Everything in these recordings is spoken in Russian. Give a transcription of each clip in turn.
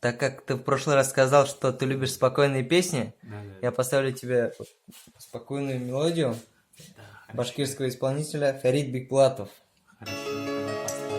Так как ты в прошлый раз сказал, что ты любишь спокойные песни, Да. я поставлю тебе спокойную мелодию Да, хорошо. башкирского исполнителя Фарид Бикбулатов. Хорошо, давай поставим.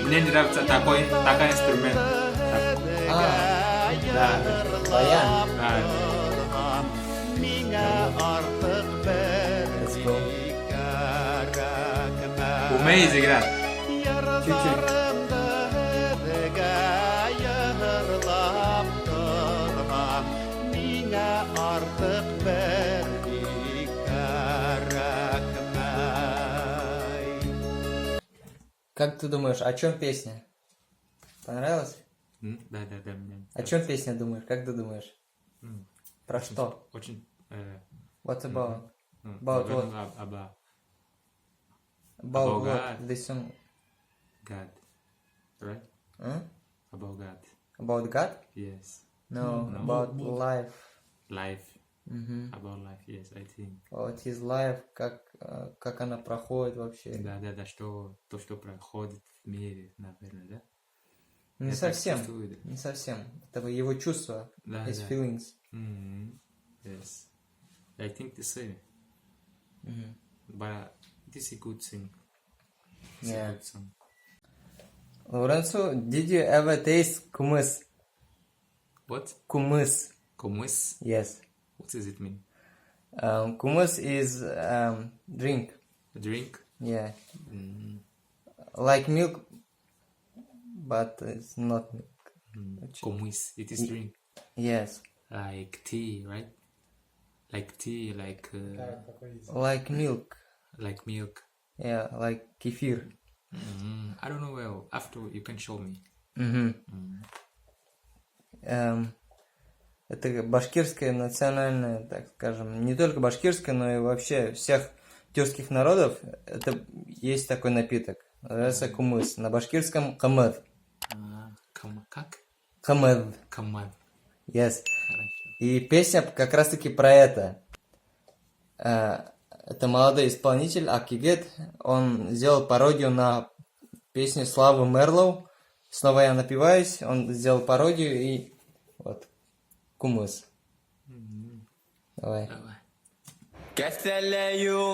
Мне нравится такой инструмент. Да. Баян. Let's go. Умеешь играть? Чуть-чуть. Как ты думаешь, о чем песня? Понравилось? Да. Мне О чем песня думаешь? Как ты думаешь? Про что? Очень... What's about? About наверное, what? About About God. what? This song. God. Right? Huh? About God. About God? Yes. No, No. about life. Life. Мгм. About life, yes, I think. About his life, как она проходит вообще. Да, что происходит в мире, наверное, да? Не Я совсем, так чувствую, да. не совсем. Это его чувства, Да, his да. feelings. Yes. I think the same. Мгм. But this is a good thing. It's Yeah. a good song. Lorenzo, did you ever taste kumis? What? Kumis, Comus? yes. What does it mean? Kumis is drink, A drink? yeah. Mm. Like milk, but it's not milk. Comus. It is drink. Yes, Like tea, right? Like tea, like like milk, like milk. yeah, like kefir. I don't know well. After you can show me. Мгм. Это башкирское национальное, так скажем, не только башкирское, но и вообще всех тюркских народов, это есть такой напиток. Называется кумыс. На башкирском камед. Как? Камед. Каман. Yes. Хорошо. И песня как раз таки про это. Это молодой исполнитель Акигет. Он сделал пародию на песню Славы Мерлоу. Снова я напиваюсь. Он сделал пародию и вот кумыс. Давай. Давай. Кәстәләю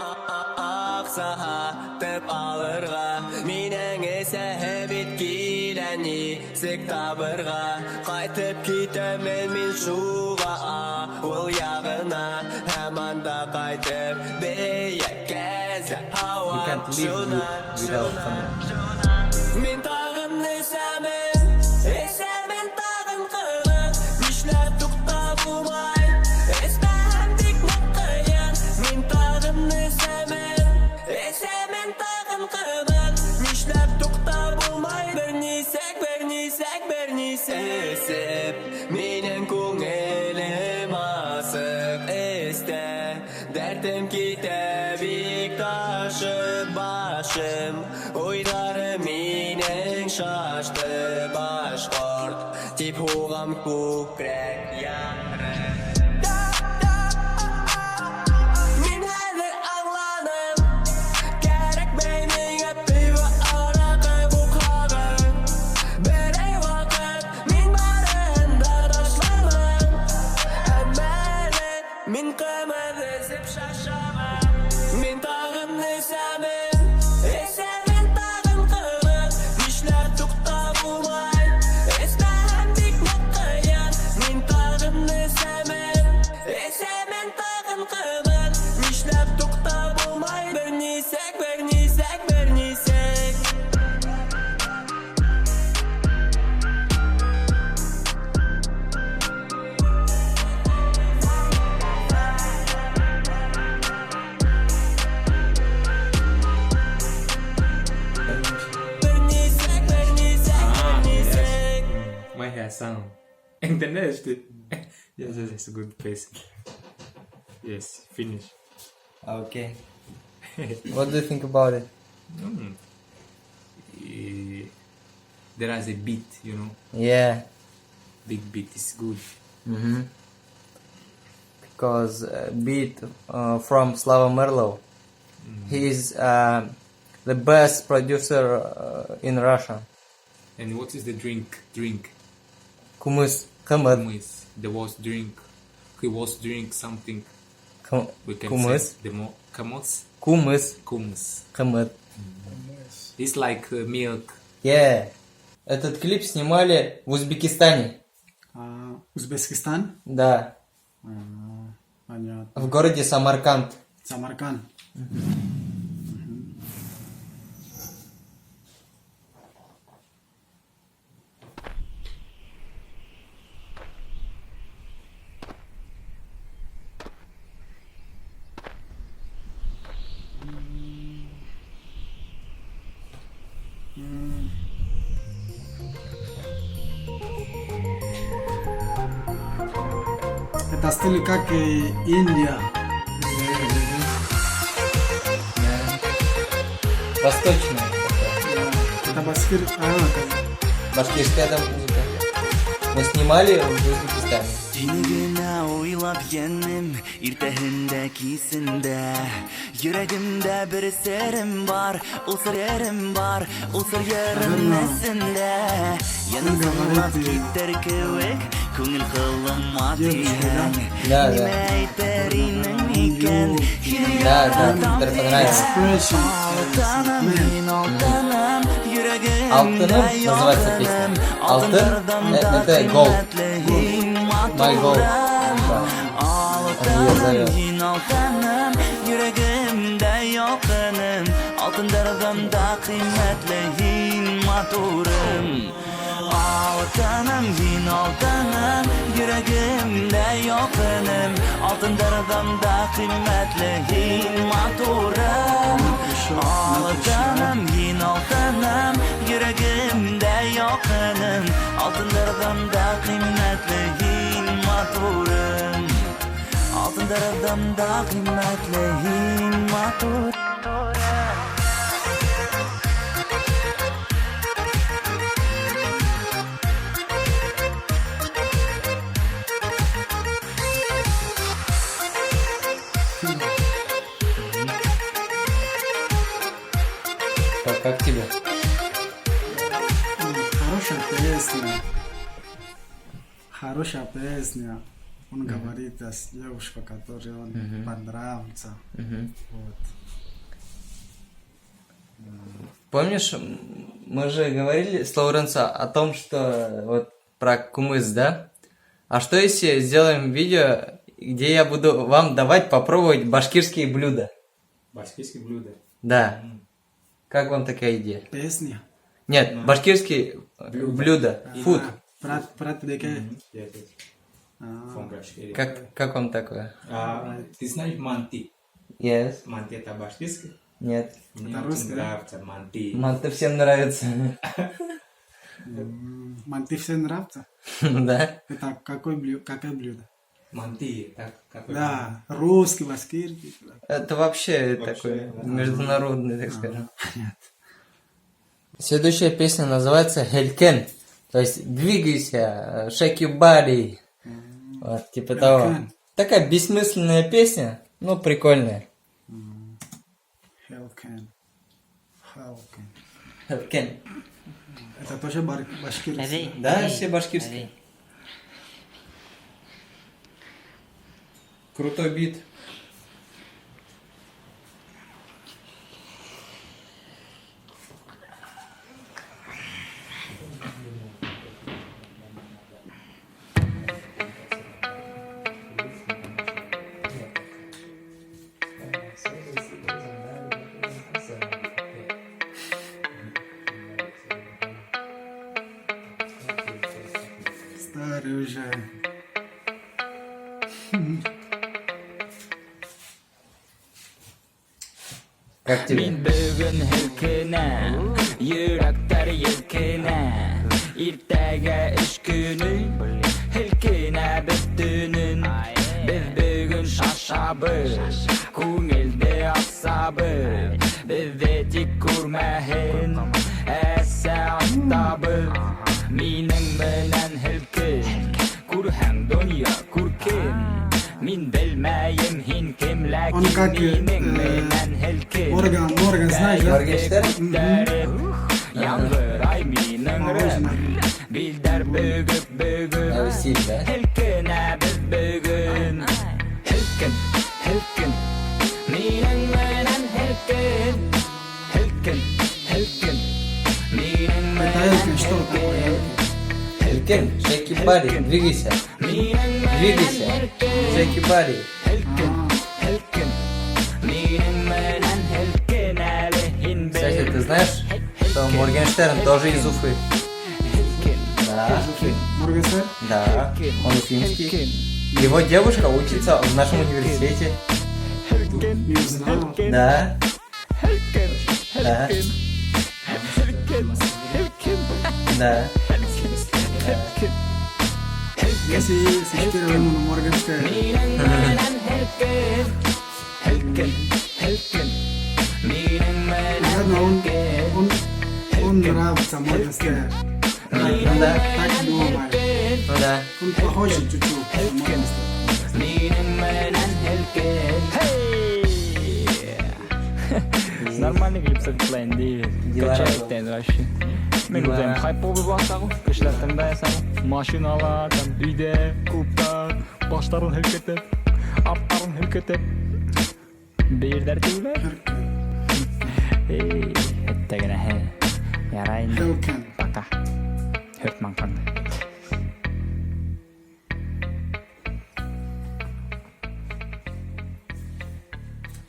аксаха теп алырга минең эсәһе бит киләни сек табырга кайтып китәмен мин шуга ул ягына һәм анда кайтып бәякәз You can't live without камед. Мин тагын эсәмен тагын кылып нишләп туктап булмай эсмәһәм тик мукыян мин тагын эсәмен тагын кылып нишләп туктап булмай бернисәк эсеп минең күңелем асып эстә дәртем китә бик ташып башым уйларым минең шашты башкорт дип һугам күкрәк ярым Мин хәзер аңланым кәрәкмәй миңа пиво аракы бу кагын Берәй вакыт мин барын да ташламын Әмма әле мин кымыз эсеп шашамын Мин тагын kadar Нишләп туктап булмай Бернисәк, бернисәк, бернисәк Бернисәк, бернисәк, Ah, бернисәк My hair sound. Entendeste? Yes, yes, it's a good person. Yes, finish. Okay. What do you think about it? There is a beat, you know. Yeah. Big beat is good. Mm-hmm. Because beat from Slava Merlov, he is the best producer in Russia. And what is the drink? Drink. Kumыс, қымыз, Kumys. There was drink. He was drink something. We can Kumys, say the more kamos. kumыс, Kumys. қымыз. It's like milk. Yeah. Этот клип снимали в Узбекистане. Узбекистан? Да. Понятно. В городе Самарканд. Самарканд. Это стиль как Индия. Восточная. Это башкир. Башкирская там музыка. Мы снимали в Узбекистане. Dinigine oylap yendim irtehindekisinde Yüreğimde bir serim var, o sır yerim var, o sır yerim nesinde Yanım zıllap gider kıvık, көңіл қылыма тиген Да, да. Неме ayterinin iken, Да, да, тебе понравится. Алтыным, мин алтыным, yüreğimde Алтыным называется песня. Алтын это gold. My gold. Да. Ее зовет. Алтыным, алтыным, yüreğimde yakınım Altınlarımda kıymetliyin maturum Altınım, yine altınım, yüreğimde yakınım Altınlarımda kıymetliyin maturum Altınım, yine altınım, yüreğimde yakınım Altınlarımda kıymetliyin maturum Altınlarımda kıymetliyin maturum Как тебе? Хорошая песня. Хорошая песня. Он говорит с девушкой, которой он понравился. Вот. Помнишь, мы же говорили с Лоуренсо о том, что вот про кумыс, да? А что если сделаем видео, где я буду вам давать попробовать башкирские блюда? Башкирские блюда. Да. Как вам такая идея? Песня. Нет, башкирские блюда. Фуд. Прат деке. From Башкирии. Как вам такое? Ты знаешь манти? Yes. Манти это башкирский? Нет. Мне Это очень русский, да? нравится манти. Манты всем нравится. Манты всем нравится? Да? Это какое блюдо? Манти, так какой? Да, русский, башкирский. Это вообще Вообще, такой да. международный, так скажем. Нет. Следующая песня называется «Хелькен». То есть двигайся, shake your body. Вот, типа того. Hellken. Такая бессмысленная песня, но прикольная. Hellken. Хелькен. Это тоже башкирский. Да, все башкирские. Крутой бит. Как тебе? Мин бүгін хүлкіне, жүректер елкіне, иртәгә эш көне, хүлкіне біз түнін. Біз бүгін шашабыз, күңелде асабыз, бізде тек көрмәһен, әсә аттабыз. Минің менән хүлкін, күрһәң дөнья күркін. Мин белмәйем һин кем, Он как, ләкин минең менән хүлкін. Морган, знаешь, да? Моргенштерн? Яңғырай минең рәм, билдәр бөгіп Новый стиль, да? Хүлкіне біз бүгін. Хүлкін, минең менән хүлкін. Хүлкін, минең Это менән Элкин, что такое? Элкен, Шейки Барри, двигайся. Двигайся. Шейки Барри. Хүлкін, минең менән хүлкін әлі һин Кстати, ты знаешь, что Моргенштерн тоже из Уфы? Да. Моргенштерн? Да. Он уфимский. Его девушка учится в нашем университете. Не знал. Да. Да. Да. Если теперь ему на Моргенштерн. Наверное, он нравится Моргенштерн. Ну да. Так думаю. Ну да. Он похож чуть-чуть на Моргенштерн. Нормальный клип сыгылайын дейді. Качает вообще. Мен өзім хайп болып бастағым, кішілер тыңдайсам, машиналар, үйде, клубта, баштарын хүлкетіп, аттарын хүлкетіп, бейірдер дейілер. Әттегіне хе, ярайын. Элкин. Пока. Хөртман қанды.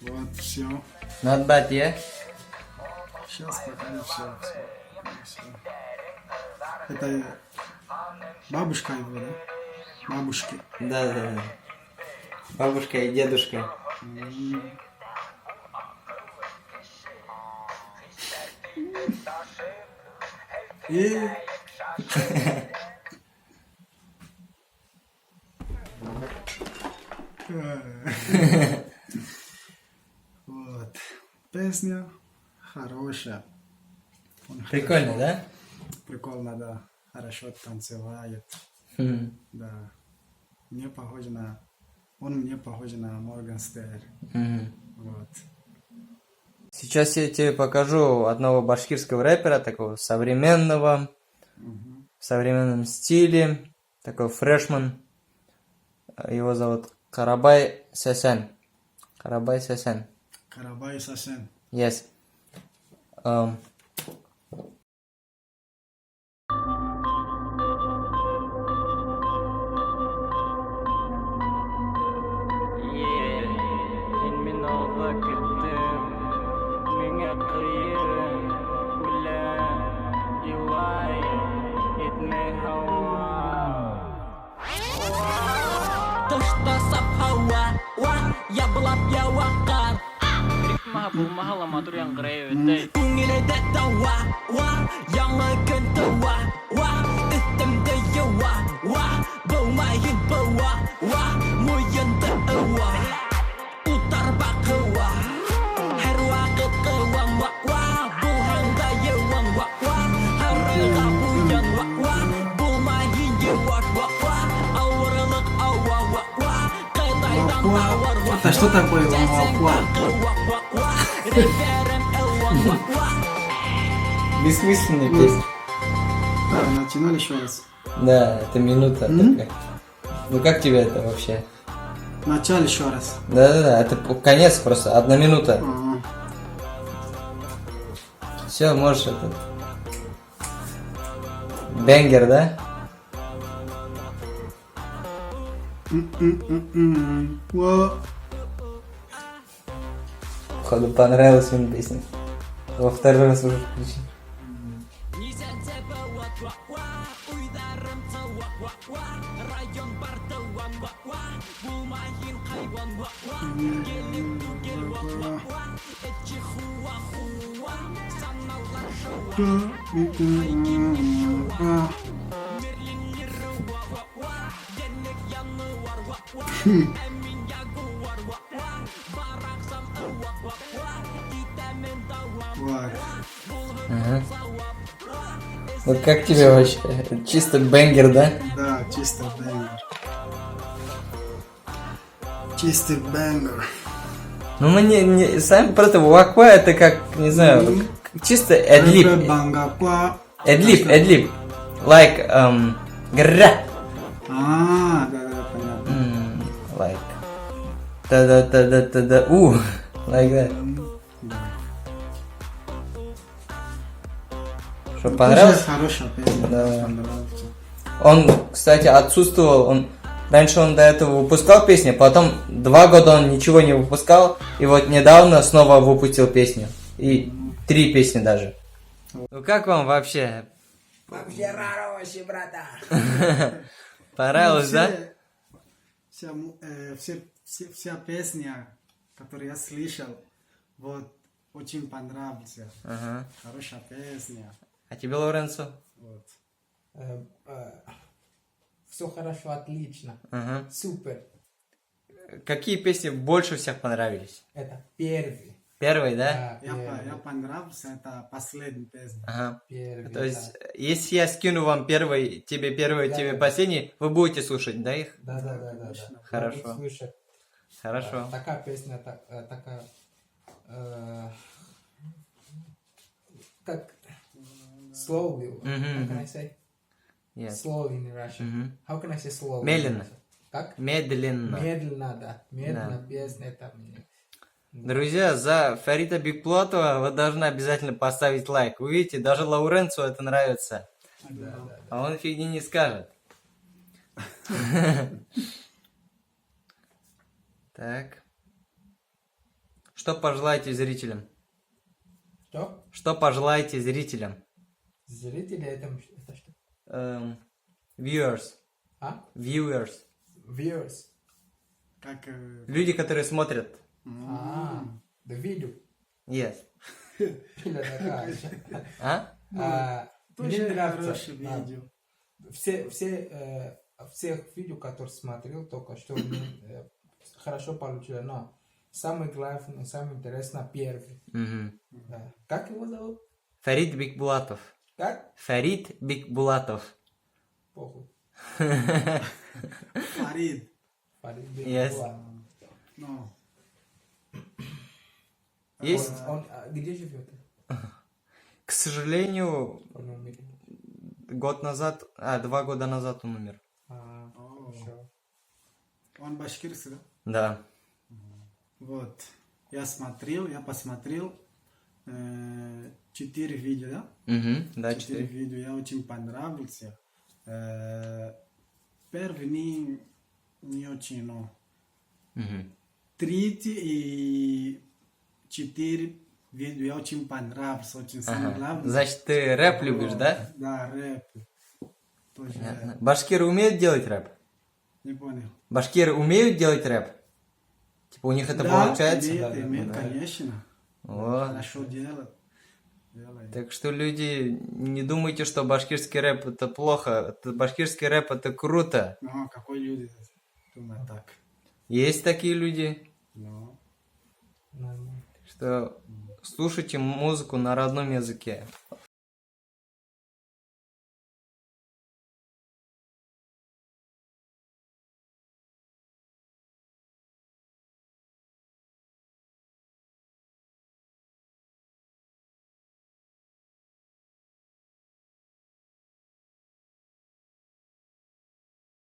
Вот, все. Not bad, yeah? Сейчас пока не все. Это бабушка его, да? Бабушки. Да, да, да. Бабушка и дедушка. И... Вот. Песня хорошая. Он Прикольно, да? Прикольно, да. Хорошо танцевает. Хм. Да. Мне похож на... Он мне похож на Моргенштерн. Мгм. Вот. Сейчас я тебе покажу одного башкирского рэпера, такого современного, в современном стиле, такой фрешман. Его зовут Карабай Сасан. Карабай Сасан. Карабай Сасан. Yes. Tasap hawa, wah, ya belap ya wakar. Mahal amatur yang keren. Kungile de tawa, wah, yang makan tawa, wah, item de yawa, wah, bau main bawa, wah, moyen de awa, utar bakawa, herwa kekewang, wah, wah, buhang da yawang, wah, wah, harga buyang, wah, wah, bau main yawa, wah, wah, awralak awa, wah, wah, kaitai dang tawar, wah, Это что такое вакуа? Бессмысленная песня. Так, начинали еще раз. Да, это минута такая. Ну как тебе это вообще? Начали еще раз. Да-да-да, это конец просто, 1 минута. Ага. Все, можешь это... Бенгер, да? Во. Походу понравилась мне песня. Во 2-й раз уже включил. Вот. Ага. Вот как тебе вообще? Чисто бенгер, да? Да, чисто бэнгер. Чистый бэнгер. Ну мне сами просто ваква это как, не знаю, чисто эдлип. Бангаква. Эдлип. Like, гра. Да, понятно. Like. Та-да-та-да-та-да. Like that. Что, понравилось? Тоже хорошая песня. Да. Понравился. Он, кстати, отсутствовал. Раньше он до этого выпускал песни, потом 2 года он ничего не выпускал, и вот недавно снова выпустил песню. И 3 песни даже. Ну как вам вообще? Вообще рано вообще, брата. Понравилось, да? Вся песня, которую я слышал, вот, очень понравился. Ага. Хорошая песня. А тебе, Лоренцо? Вот. Все хорошо, отлично. Ага. Супер. Какие песни больше всех понравились? Это первый. Первый, да? Да, Я первый. понравился, это последняя песня. Ага. Первый, То есть, если я скину вам первый, тебе последний, вы будете слушать, да, их? Да. Хорошо. Я буду слушать. Хорошо. Такая песня, такая... как... Slowly. How can I say? Yes. Slowly in Russian. How can I say slowly? Медленно. Как? Медленно. Медленно, да. Медленно, песня, это мне... Друзья, за Фарита Бикплотова вы должны обязательно поставить лайк. Вы видите, даже Лауренцу это нравится. А он фигни не скажет. Так. Что пожелаете зрителям? Что? Что пожелаете зрителям? Зрители это что? Viewers. А? Viewers. Viewers. Как... Люди, которые смотрят. The video. Yes. Пиля такая. А? Мне Тоже нравится. хорошее видео. Всех видео, которые смотрел только что, мне хорошо получилось, но самый главный, самый интересный первый. Мгм. Да. Как его зовут? Фарид Бикбулатов. Как? Фарид Бикбулатов. Похуй. Фарид. Фарид Yes. Бекбулатов. Ну, Есть, Он где живет? к сожалению, Он умер. год назад, 2 года назад он умер. Хорошо. он башкирский, да? Да. Вот. Я посмотрел 4 видео, да? Да, 4 4. видео, я очень понравился. Первый не очень, но третий и 4 видео я очень понравился, очень самое главное. Значит, ты рэп любишь, да? Да, рэп. Тоже рэп. Башкиры умеют делать рэп? Не понял. Башкиры умеют делать рэп? Типа у них это Да, получается? имеет, конечно. О, Хорошо делает. так что люди, не думайте, что башкирский рэп это плохо. Башкирский рэп это круто. Ну, какой люди думают так? Есть такие люди, Ну, Нормально. что слушайте музыку на родном языке.